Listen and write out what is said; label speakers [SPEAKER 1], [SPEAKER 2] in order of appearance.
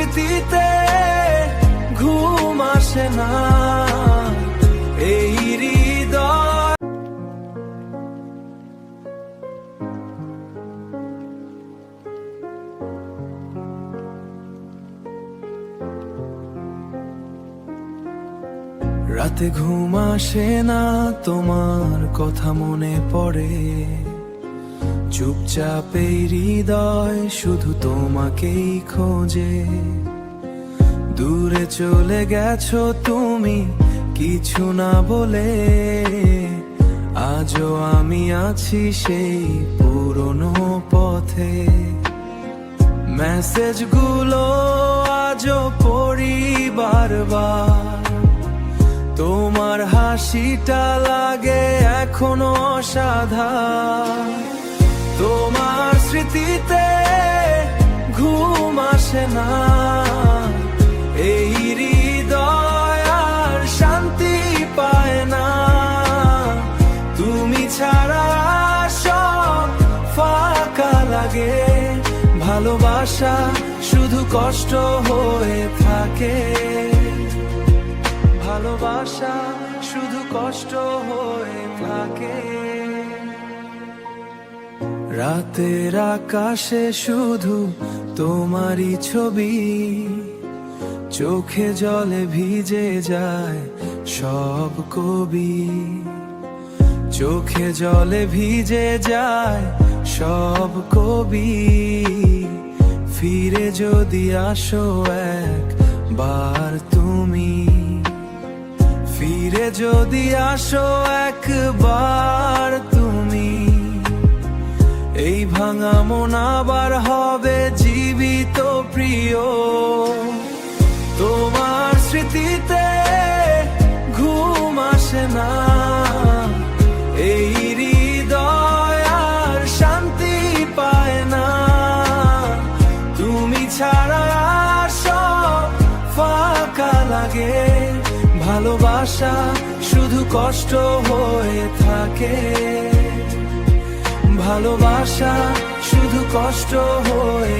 [SPEAKER 1] স্মৃতিতে ঘুম আসে না এই হৃদয়। রাতে ঘুম আসে না, তোমার কথা মনে পড়ে। চুপচাপ এই হৃদয় শুধু তোমাকেই খোঁজে। দূরে চলে গেছো তুমি কিছু না বলে, আজও আমি আছি সেই পুরনো পথে। মেসেজগুলো আজও পড়ি বারবার, তোমার হাসিটা লাগে এখনো অসাধারণ। তোমার স্মৃতিতে ঘুম আসে না এই হৃদয় আর শান্তি পায় না। তুমি ছাড়া সব ফাঁকা লাগে, ভালোবাসা শুধু কষ্ট হয়ে থাকে। ভালোবাসা শুধু কষ্ট হয়ে থাকে। রাতের আকাশে শুধু তোমারই ছবি, চোখে জলে ভিজে যায় সব কবি। চোখে জলে ভিজে যায় সব কবি। ফিরে যদি আসো একবার তুমি, ফিরে যদি আসো একবার তুমি, এই ভাঙা মন আবার হবে জীবিত প্রিয়। তোমার স্মৃতিতে ঘুম আসে না এই হৃদয় আর শান্তি পায় না। তুমি ছাড়া সব ফাঁকা লাগে, ভালোবাসা শুধু কষ্ট হয়ে থাকে। ভালোবাসা শুধু কষ্ট হয়ে